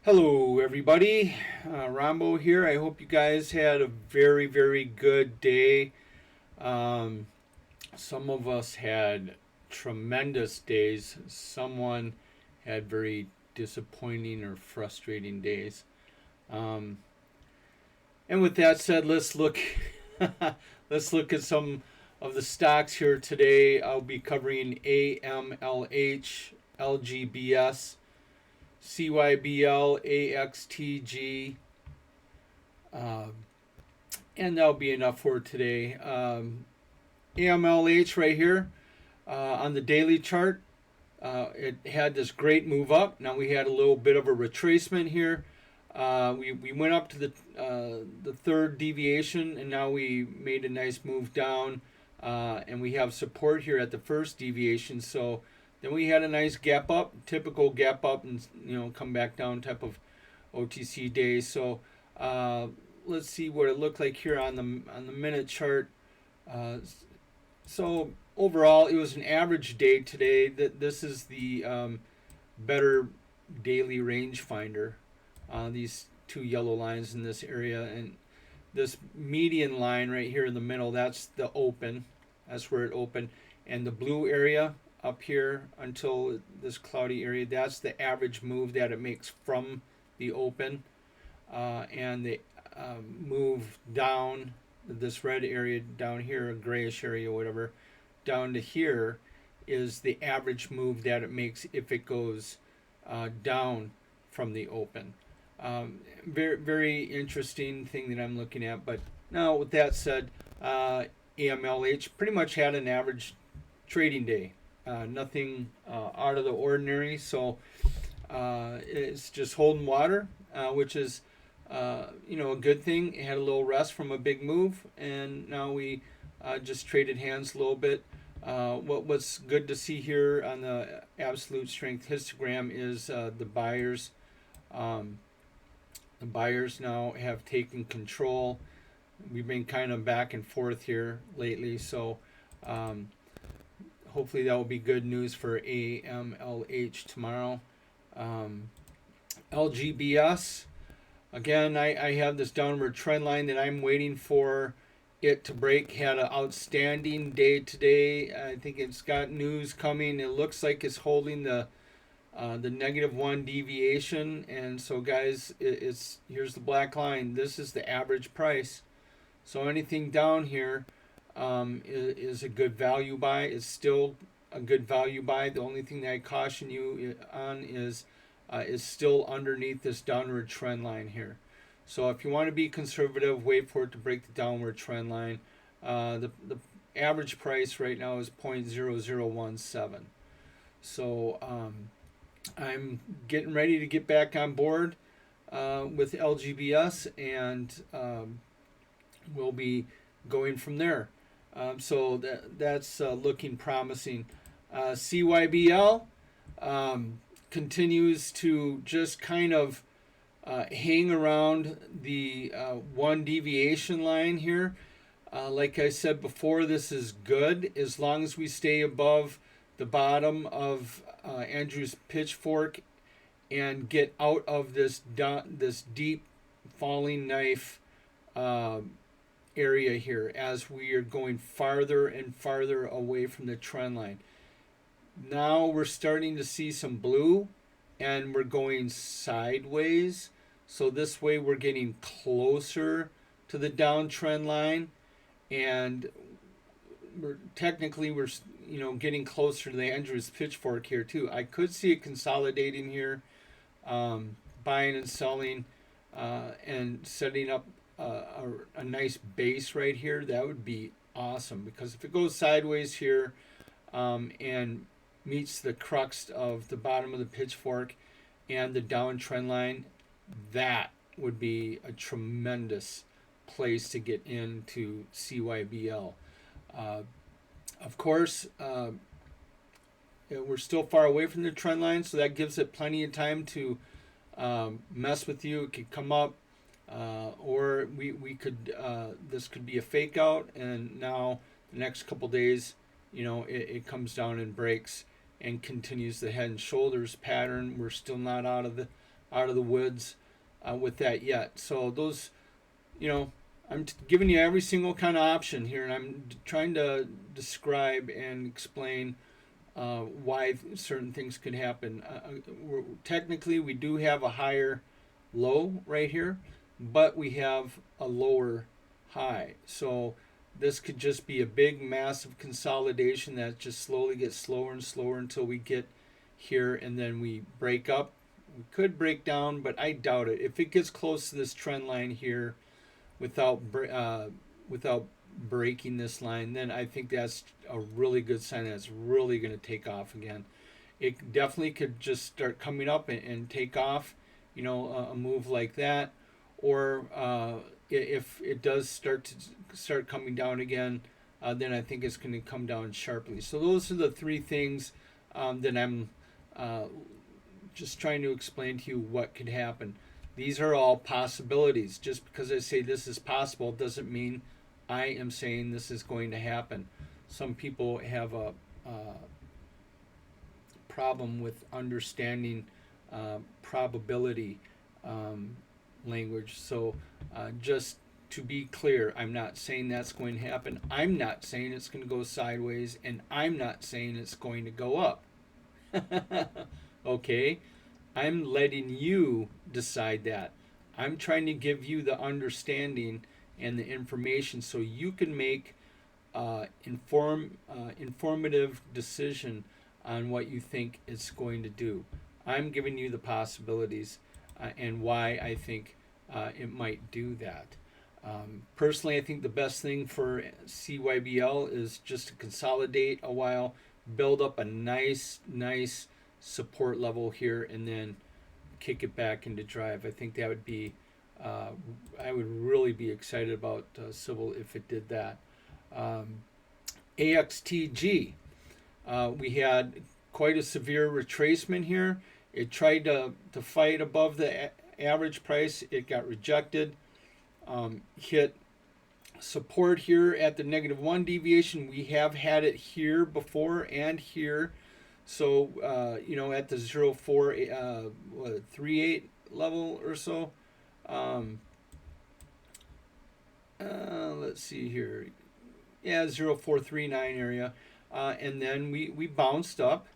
Hello, everybody. Rambo here. I hope you guys had a very, very good day. Um, some of us had tremendous days. Someone had very disappointing or frustrating days. Um, and with that said, let's look. let's look at some of the stocks here today. I'll be covering AMLH, LGBS, CYBL, AXTG, uh, and that'll be enough for today. AMLH right here on the daily chart, it had this great move up. Now we had a little bit of a retracement here. We went up to the third deviation, and now we made a nice move down, and we have support here at the first deviation. So then we had a nice gap up, typical gap up, and come back down type of OTC day. So let's see what it looked like here on the minute chart. Uh, so overall, it was an average day today. That this is the better daily range finder. These two yellow lines in this area, and this median line right here in the middle, that's the open. That's where it opened. And the blue area up here until this cloudy area, that's the average move that it makes from the open. And the move down, this red area down here, a grayish area, whatever, down to here is the average move that it makes if it goes down from the open. Very, very interesting thing that I'm looking at. But now, with that said, AMLH pretty much had an average trading day. Nothing out of the ordinary. So it's just holding water, which is a good thing. It had a little rest from a big move, and now we just traded hands a little bit. What's good to see here on the absolute strength histogram is the buyers. The buyers now have taken control. We've been kind of back and forth here lately, so hopefully that will be good news for AMLH tomorrow. LGBS, again, I have this downward trend line that I'm waiting for it to break. Had an outstanding day today. I think it's got news coming. It looks like it's holding the -1 deviation, and so guys, it's here's the black line. This is the average price. So anything down here is a good value buy. It's still a good value buy. The only thing that I caution you on is still underneath this downward trend line here. So if you want to be conservative, wait for it to break the downward trend line. The average price right now is 0.0017. So I'm getting ready to get back on board with LGBS, and we'll be going from there. So that's looking promising. CYBL continues to just kind of hang around the one deviation line here. Like I said before, this is good as long as we stay above the bottom of Andrew's pitchfork and get out of this deep falling knife area here as we are going farther and farther away from the trend line. Now we're starting to see some blue, and we're going sideways. So this way we're getting closer to the downtrend line, and we're getting closer to the Andrews pitchfork here too. I could see it consolidating here, buying and selling, and setting up a nice base right here. That would be awesome, because if it goes sideways here and meets the crux of the bottom of the pitchfork and the downtrend line, that would be a tremendous place to get into CYBL. Of course, we're still far away from the trend line, so that gives it plenty of time to mess with you. It could come up, or we could this could be a fake out, and now the next couple days, it comes down and breaks and continues the head and shoulders pattern. We're still not out of out of the woods with that yet. So those, you know, I'm giving you every single kind of option here, and I'm trying to describe and explain why certain things could happen. Technically, we do have a higher low right here, but we have a lower high. So this could just be a big, massive consolidation that just slowly gets slower and slower until we get here, and then we break up. We could break down, but I doubt it. If it gets close to this trend line here without without breaking this line, then I think that's a really good sign that it's really going to take off again. It definitely could just start coming up and take off, you know, a move like that, or if it does start coming down again, then I think it's going to come down sharply. So those are the three things that I'm just trying to explain to you what could happen. These are all possibilities. Just because I say this is possible doesn't mean I am saying this is going to happen. Some people have a problem with understanding probability language. So just to be clear, I'm not saying that's going to happen. I'm not saying it's going to go sideways, and I'm not saying it's going to go up. Okay? I'm letting you decide that. I'm trying to give you the understanding and the information so you can make informative decision on what you think it's going to do. I'm giving you the possibilities and why I think it might do that. Personally, I think the best thing for CYBL is just to consolidate a while, build up a nice support level here, and then kick it back into drive. I think that would be, I would really be excited about Civil if it did that. AXTG, we had quite a severe retracement here. It tried to fight above the average price. It got rejected. Hit support here at the -1 deviation. We have had it here before and here. So, you know, at the 0.438 level or so. Let's see here. Yeah, 0.439 area. And then we bounced up.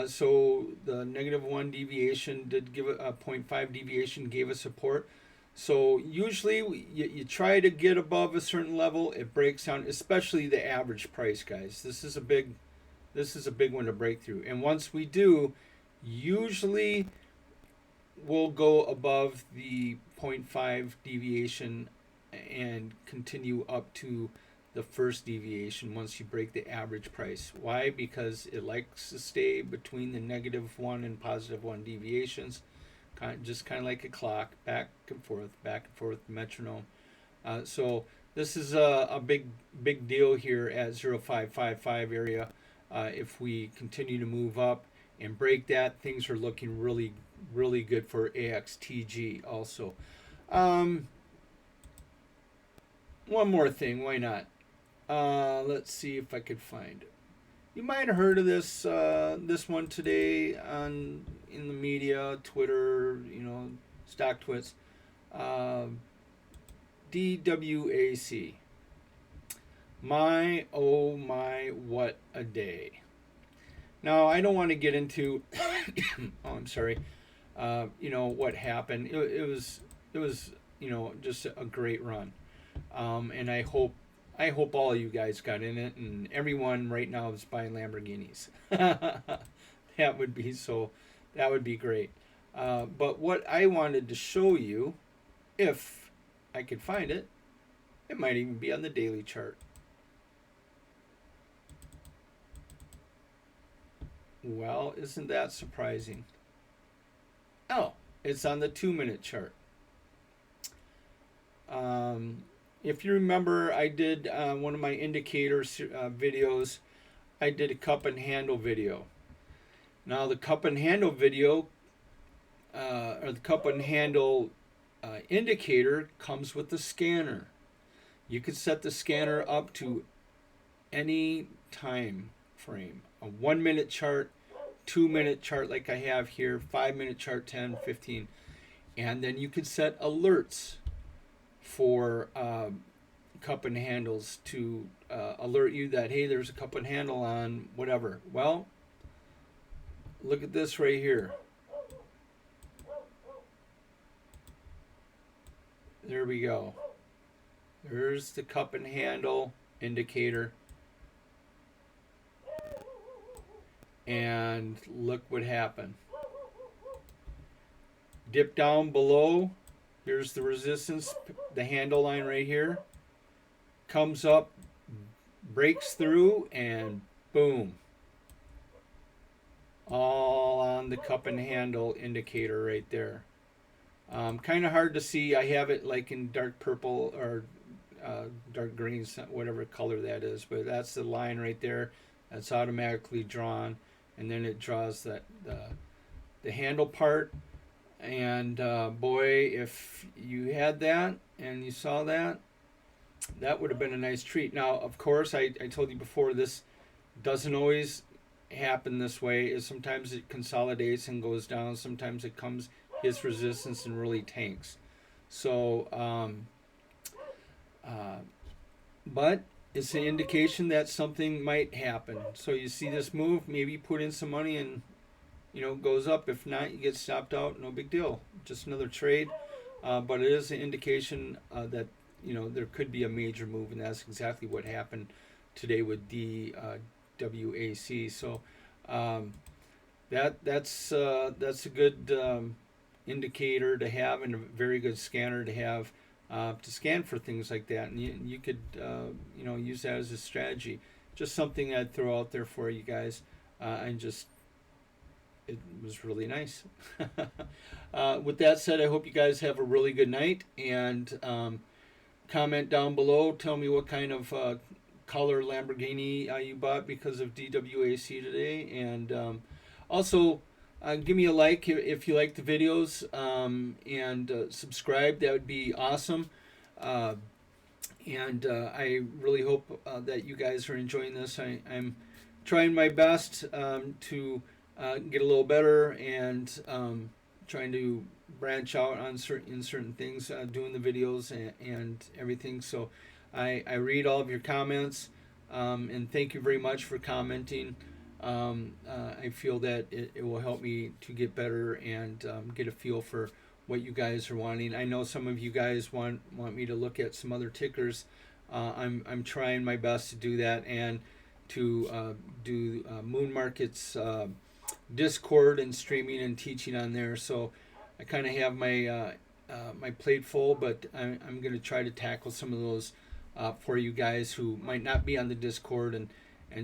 So the -1 deviation did give a 0.5 deviation, gave us support. So usually you try to get above a certain level, it breaks down, especially the average price, guys. This is a big one to break through. And once we do, usually we'll go above the 0.5 deviation and continue up to the first deviation once you break the average price. Why? Because it likes to stay between the -1 and +1 deviations, just kind of like a clock, back and forth, metronome. So this is a big deal here at 0.555 area. If we continue to move up and break that, things are looking really good for AXTG also. One more thing, why not? Let's see if I could find it. You might have heard of this one today in the media, Twitter, you know, stock twits. DWAC. My, oh my, what a day. Now, I don't want to get into, oh, I'm sorry, you know, what happened. It was, you know, just a great run. And I hope all of you guys got in it, and everyone right now is buying Lamborghinis. That would be great. But what I wanted to show you, if I could find it, it might even be on the daily chart. Well, isn't that surprising? Oh, it's on the 2-minute chart. If you remember, I did one of my indicators videos. I did a cup and handle video. Now the cup and handle video, or the cup and handle indicator, comes with the scanner. You could set the scanner up to any time frame. A 1-minute chart, 2-minute chart like I have here, 5-minute chart, 10, 15. And then you could set alerts for cup and handles to alert you that, hey, there's a cup and handle on whatever. Well, look at this right here. There we go. There's the cup and handle indicator. And look what happened. Dip down below. Here's the resistance, the handle line right here. Comes up, breaks through, and boom. All on the cup and handle indicator right there. Kind of hard to see. I have it like in dark purple or dark green, whatever color that is. But that's the line right there. That's automatically drawn. And then it draws the handle part. And boy, if you had that and you saw that, that would have been a nice treat. Now, of course, I told you before, this doesn't always happen this way. Sometimes it consolidates and goes down. Sometimes it comes, hits resistance and really tanks. So, but it's an indication that something might happen. So you see this move, maybe put in some money and, goes up. If not, you get stopped out. No big deal. Just another trade. But it is an indication that, there could be a major move, and that's exactly what happened today with DWAC. So that's a good indicator to have, and a very good scanner to have to scan for things like that. And you could use that as a strategy. Just something I'd throw out there for you guys, and just it was really nice. With that said, I hope you guys have a really good night, and comment down below. Tell me what kind of color Lamborghini you bought because of DWAC today, and also give me a like if you like the videos, and subscribe. That would be awesome. And I really hope that you guys are enjoying this. I'm trying my best to get a little better, and trying to branch out on certain things, doing the videos and everything. So I read all of your comments, and thank you very much for commenting. I feel that it will help me to get better and get a feel for what you guys are wanting. I know some of you guys want me to look at some other tickers. I'm trying my best to do that, and to do Moon Market's Discord and streaming and teaching on there. So I kind of have my my plate full, but I'm going to try to tackle some of those for you guys who might not be on the Discord and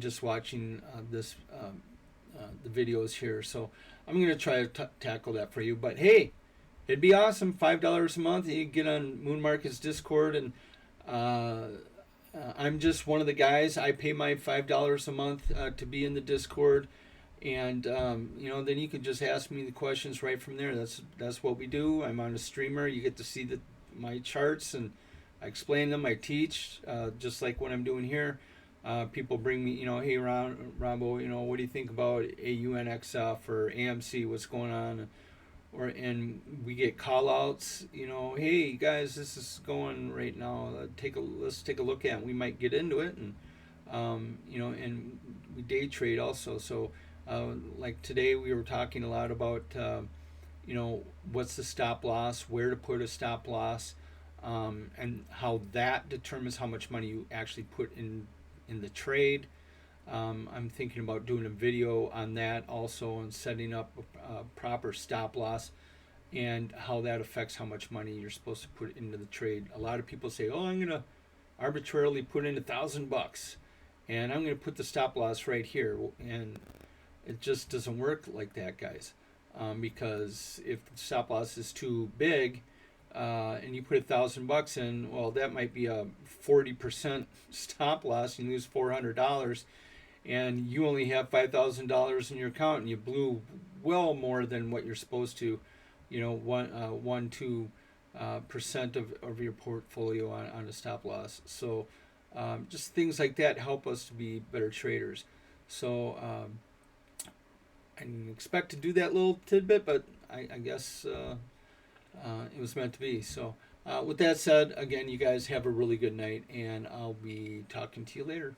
just watching the videos here. So I'm going to try to tackle that for you. But hey, it'd be awesome. $5 a month, and you get on Moon Market's Discord, and I'm just one of the guys. I pay my $5 a month to be in the Discord, and then you can just ask me the questions right from there. That's what we do. I'm on a streamer. You get to see my charts, and I explain them. I teach, just like what I'm doing here. People bring me, hey, Rombo, what do you think about AUNXF or AMC? What's going on? And we get call outs, hey guys, this is going right now. Let's take a look at it. We might get into it, and and we day trade also. So like today we were talking a lot about what's the stop loss, where to put a stop loss, and how that determines how much money you actually put in the trade. I'm thinking about doing a video on that also, and setting up a proper stop loss and how that affects how much money you're supposed to put into the trade. A lot of people say, oh, I'm going to arbitrarily put in $1,000 and I'm going to put the stop loss right here. And it just doesn't work like that, guys. Because if the stop loss is too big, and you put $1,000 in, well, that might be a 40% stop loss. You lose $400, and you only have $5,000 in your account, and you blew well more than what you're supposed to. 2% of your portfolio on a stop loss. So just things like that help us to be better traders. So I didn't expect to do that little tidbit, but I guess It was meant to be. So, with that said, again, you guys have a really good night, and I'll be talking to you later.